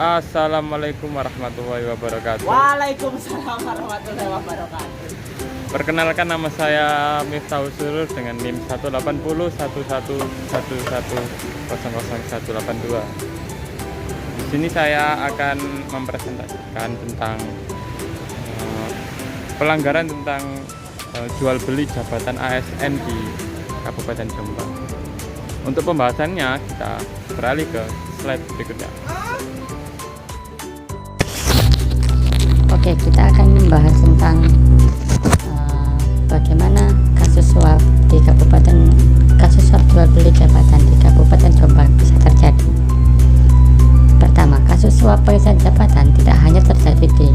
Assalamualaikum warahmatullahi wabarakatuh. Waalaikumsalam warahmatullahi wabarakatuh. Perkenalkan, nama saya Miftahul Surur dengan NIM 1801111000182. Di sini saya akan mempresentasikan tentang pelanggaran tentang jual beli jabatan ASN di Kabupaten Jombang. Untuk pembahasannya kita beralih ke slide berikutnya. Oke, kita akan membahas tentang bagaimana kasus suap jual beli jabatan di Kabupaten Jombang bisa terjadi. Pertama, kasus suap pengisian jabatan tidak hanya terjadi di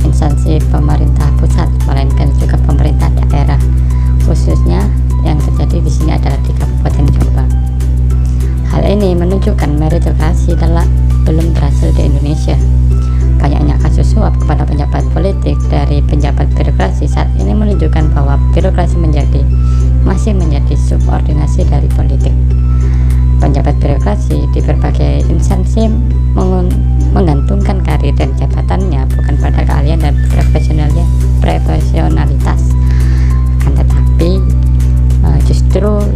instansi pemerintah pusat, melainkan juga pemerintah daerah. Khususnya yang terjadi di sini adalah di Kabupaten Jombang. Hal ini menunjukkan meritokrasi belum berhasil di Indonesia. Banyaknya kasus suap kepada pejabat politik dari pejabat birokrasi saat ini menunjukkan bahwa birokrasi masih menjadi subordinasi dari politik. Penjabat birokrasi di berbagai instansi menggantungkan karir dan jabatannya bukan pada keahlian dan profesionalitas, akan tetapi justru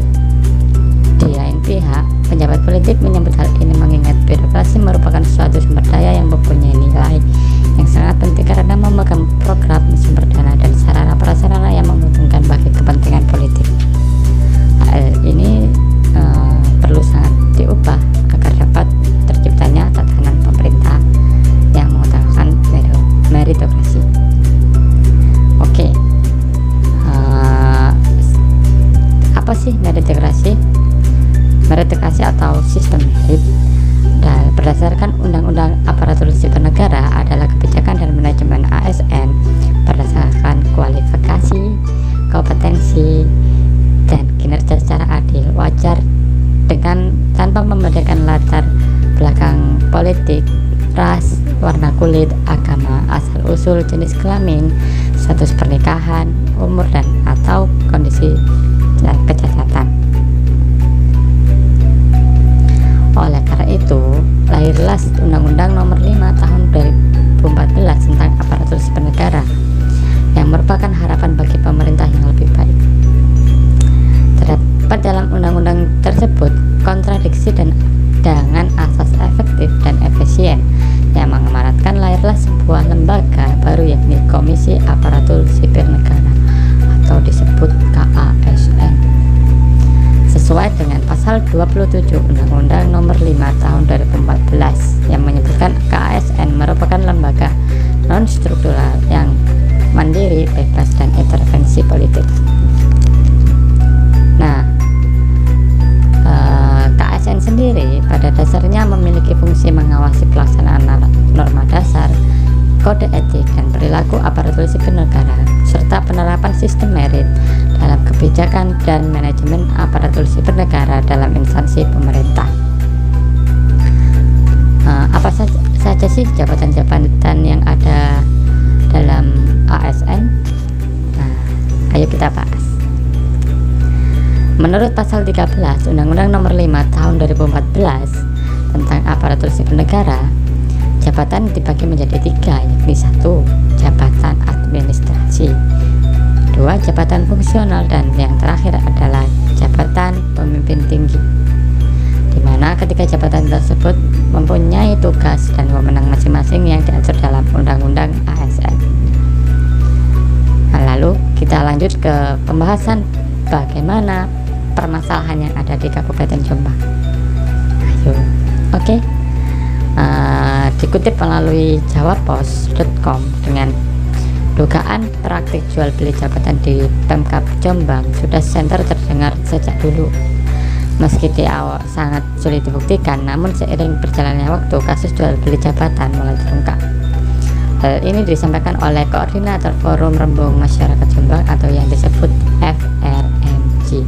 di lain pihak pejabat politik menyambut hal ini, mengingat birokrasi merupakan suatu sumber daya yang mempunyai nilai yang sangat penting karena memegang program, sumber dana, dan sarana prasarana yang menguntungkan bagi kepentingan politik. Hal ini perlu sangat diubah agar dapat terciptanya tatanan pemerintah yang mengutamakan meritokrasi. Oke, apa sih meritokrasi? Meritokrasi atau sistem merit dan berdasarkan Undang-Undang Aparatur Sipil Negara adalah kebijakan dan manajemen ASN berdasarkan kualifikasi, kompetensi, dan kinerja secara adil, wajar, dengan tanpa membedakan latar belakang politik, ras, warna kulit, agama, asal usul, jenis kelamin, status pernikahan, umur, dan atau kondisi kecacatan. Oleh karena itu, lahirlah Undang-Undang Nomor 5 Tahun 2014 tentang Aparatur Sipil Negara yang merupakan harapan bagi pemerintah yang lebih baik. Terdapat dalam undang-undang tersebut kontradiksi dan dengan asas efektif dan efisien yang mengamanatkan lahirlah sebuah lembaga baru, yakni Komisi Aparatur Sipil Negara atau disebut KASN. Sesuai dengan pasal 27 Undang-Undang Nomor 5 Tahun 2014 yang menyebutkan KASN merupakan lembaga non-struktural yang mandiri, bebas, dan intervensi politik. Nah, KASN sendiri pada dasarnya memiliki fungsi mengawasi pelaksanaan norma dasar, kode etik, dan perilaku aparatur sipil negara, serta penerapan sistem merit dalam kebijakan dan manajemen aparatur sipil negara dalam instansi pemerintah. Apa saja sih jabatan-jabatan yang ada dalam ASN? Nah, ayo kita bahas. Menurut pasal 13 Undang-Undang Nomor 5 Tahun 2014 tentang aparatur sipil negara, jabatan dibagi menjadi 3, yakni 1. Jabatan administrasi, 2. Jabatan fungsional, dan yang terakhir adalah jabatan pemimpin tinggi, di mana ketiga jabatan tersebut mempunyai tugas dan wewenang masing-masing yang diatur dalam Undang-Undang ASN. Nah, lalu kita lanjut ke pembahasan bagaimana permasalahan yang ada di Kabupaten Jombang. Ayo, oke. Dikutip melalui jawapos.com, dengan dugaan praktik jual beli jabatan di Pemkab Jombang sudah senter terdengar sejak dulu. Meski di awal sangat sulit dibuktikan, namun seiring berjalannya waktu kasus jual beli jabatan mulai terungkap. Hal ini disampaikan oleh Koordinator Forum Rembung Masyarakat Jombang atau yang disebut FRMJ.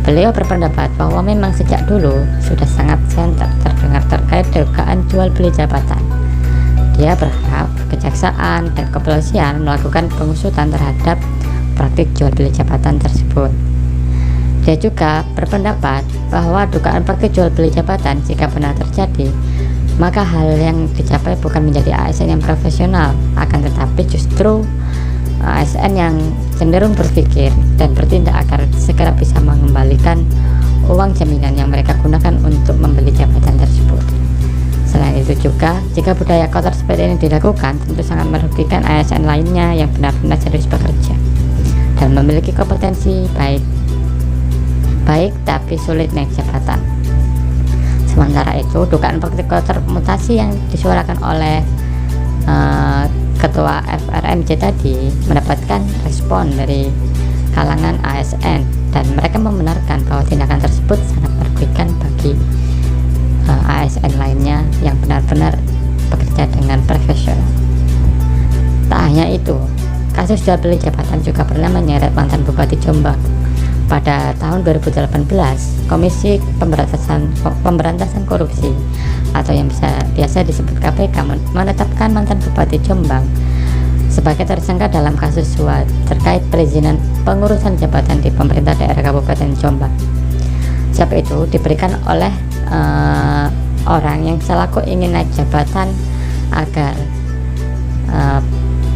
Beliau berpendapat bahwa memang sejak dulu sudah sangat senter terdengar terkait dugaan jual beli jabatan. Dia berharap kejaksaan dan kepolisian melakukan pengusutan terhadap praktik jual beli jabatan tersebut. Dia juga berpendapat bahwa dugaan praktik jual beli jabatan jika benar terjadi maka hal yang dicapai bukan menjadi ASN yang profesional, akan tetapi justru ASN yang cenderung berpikir dan bertindak agar segera bisa mengembalikan uang jaminan yang mereka gunakan untuk membeli jabatan tersebut. Selain itu juga, jika budaya kotor seperti ini dilakukan, tentu sangat merugikan ASN lainnya yang benar-benar serius bekerja dan memiliki kompetensi baik tapi sulit naik jabatan. Sementara itu, dugaan praktik kotor mutasi yang disuarakan oleh ketua FRMJ tadi mendapatkan respon dari kalangan ASN, dan mereka membenarkan bahwa tindakan tersebut sangat merugikan bagi ASN lainnya yang benar-benar bekerja dengan profesional. Tak hanya itu, kasus jual beli jabatan juga pernah menyeret mantan Bupati Jombang. Pada tahun 2018, Komisi Pemberantasan Korupsi atau yang biasa disebut KPK menetapkan mantan Bupati Jombang sebagai tersangka dalam kasus suap terkait perizinan pengurusan jabatan di pemerintah daerah Kabupaten Jombang. Suap itu diberikan oleh orang yang selaku ingin naik jabatan agar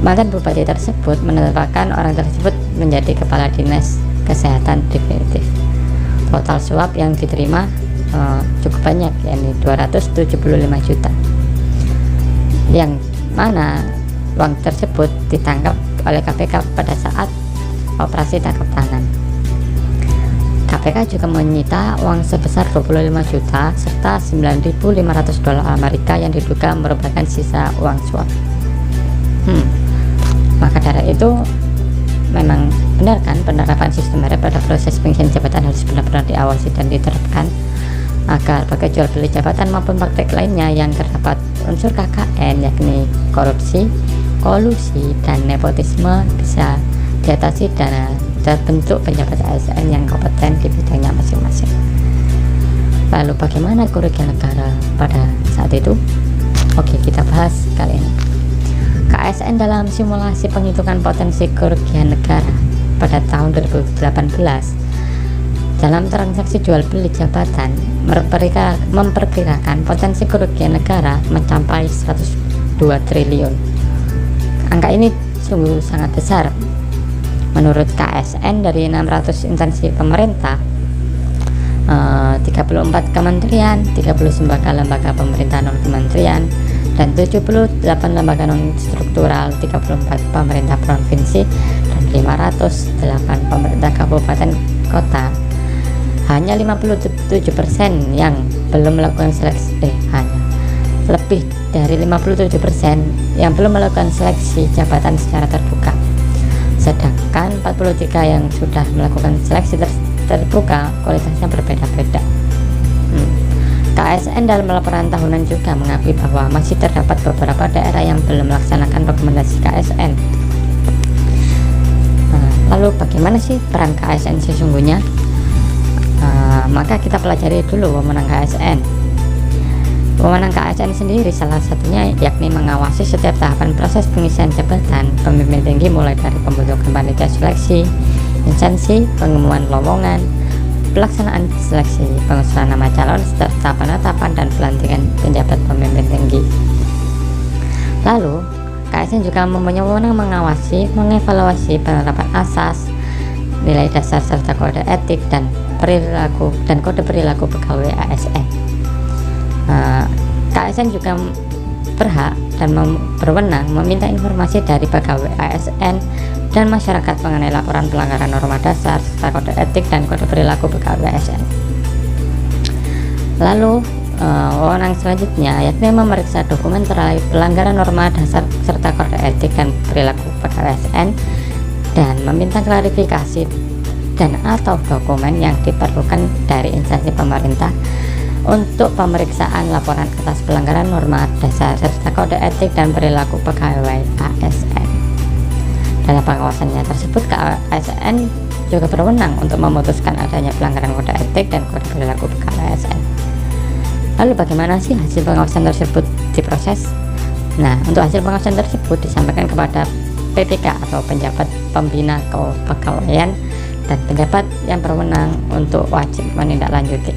mantan bupati tersebut menetapkan orang tersebut menjadi kepala dinas kesehatan definitif. Total suap yang diterima cukup banyak, yakni 275 juta, yang mana uang tersebut ditangkap oleh KPK pada saat operasi tangkap tangan. KPK juga menyita uang sebesar 25 juta serta 9.500 dolar Amerika yang diduga merupakan sisa uang suap. Maka dari itu memang benar kan, penerapan sistem merek pada proses pengisian jabatan harus benar-benar diawasi dan diterapkan agar bagai jual beli jabatan maupun praktek lainnya yang terdapat unsur KKN, yakni korupsi, kolusi, dan nepotisme bisa diatasi dan terbentuk penjabat ASN yang kompeten di bidangnya masing-masing. Lalu bagaimana kerugian negara pada saat itu? Oke, kita bahas kali ini. KSN dalam simulasi penghitungan potensi kerugian negara pada tahun 2018 dalam transaksi jual beli jabatan memperkirakan potensi kerugian negara mencapai 102 triliun. Angka ini sungguh sangat besar. Menurut KSN, dari 600 instansi pemerintah, 34 kementerian, 39 lembaga pemerintahan non kementerian, dan 78 lembaga non struktural, 34 pemerintah provinsi, dan 508 pemerintah kabupaten kota. Hanya 57% yang belum melakukan seleksi, hanya lebih dari 57% yang belum melakukan seleksi jabatan secara terbuka. Sedangkan 43 yang sudah melakukan seleksi terbuka kualitasnya berbeda-beda. KSN dalam laporan tahunan juga mengakui bahwa masih terdapat beberapa daerah yang belum melaksanakan rekomendasi KSN. Lalu bagaimana sih peran KSN sesungguhnya? Maka kita pelajari dulu wewenang KSN. Wewenang KSN sendiri salah satunya yakni mengawasi setiap tahapan proses pengisian jabatan pemimpin tinggi, mulai dari pembentukan panitia seleksi, instansi, pengumuman lowongan, pelaksanaan seleksi, pengusulan nama calon, serta penetapan dan pelantikan penjabat pemimpin tinggi. Lalu, KSN juga mempunyai wewenang mengawasi, mengevaluasi penerapan asas, nilai dasar serta kode etik dan kode perilaku pegawai ASN. KSN juga berhak dan berwenang meminta informasi dari pegawai ASN dan masyarakat mengenai laporan pelanggaran norma dasar serta kode etik dan kode perilaku pegawai ASN. Lalu wewenang selanjutnya yakni memeriksa dokumen terkait pelanggaran norma dasar serta kode etik dan perilaku pegawai ASN dan meminta klarifikasi dan atau dokumen yang diperlukan dari instansi pemerintah untuk pemeriksaan laporan atas pelanggaran norma dasar serta kode etik dan perilaku pegawai ASN. Dalam pengawasannya tersebut, KSN juga berwenang untuk memutuskan adanya pelanggaran kode etik dan kode perilaku pegawai ASN. Lalu bagaimana sih hasil pengawasan tersebut diproses? Nah, untuk hasil pengawasan tersebut disampaikan kepada PPK atau penjabat pembina kepegawaian dan penjabat yang berwenang untuk wajib menindaklanjuti.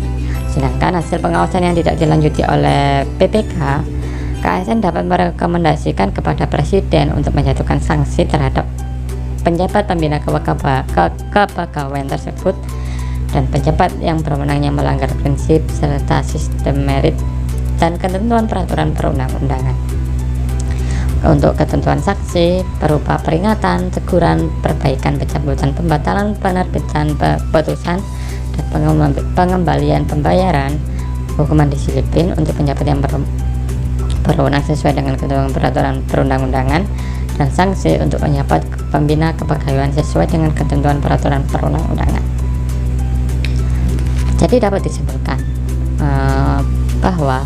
Sedangkan hasil pengawasan yang tidak dilanjuti oleh PPK, KASN dapat merekomendasikan kepada Presiden untuk menjatuhkan sanksi terhadap penjabat pembina kepegawaian tersebut dan pejabat yang berwenang yang melanggar prinsip serta sistem merit dan ketentuan peraturan perundang-undangan. Untuk ketentuan sanksi berupa peringatan, teguran, perbaikan, pencabutan, pembatalan penerbitan putusan, dan pengembalian pembayaran, hukuman disiplin untuk penjabat yang berwenang sesuai dengan ketentuan peraturan perundang-undangan, dan sanksi untuk penjabat pembina kepegawaian sesuai dengan ketentuan peraturan perundang-undangan. Jadi dapat disimpulkan bahwa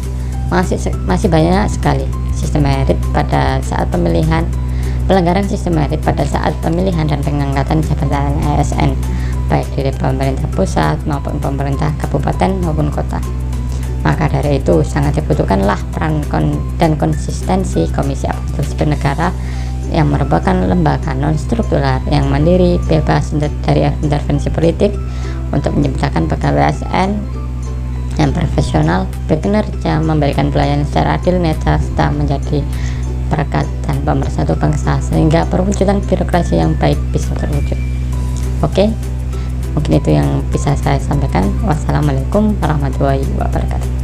masih banyak sekali sistem merit pada saat pemilihan, pelanggaran sistem merit pada saat pemilihan dan pengangkatan jabatan ASN, baik dari pemerintah pusat maupun pemerintah kabupaten maupun kota. Maka dari itu sangat dibutuhkanlah peran dan konsistensi Komisi Aparatur Sipil Negara yang merupakan lembaga non-struktural yang mandiri, bebas dari intervensi politik untuk menciptakan pegawai ASN yang profesional, berkinerja, memberikan pelayanan secara adil, netral, serta menjadi berkat dan pemersatu bangsa sehingga perwujudan birokrasi yang baik bisa terwujud. Oke, mungkin itu yang bisa saya sampaikan. Wassalamualaikum warahmatullahi wabarakatuh.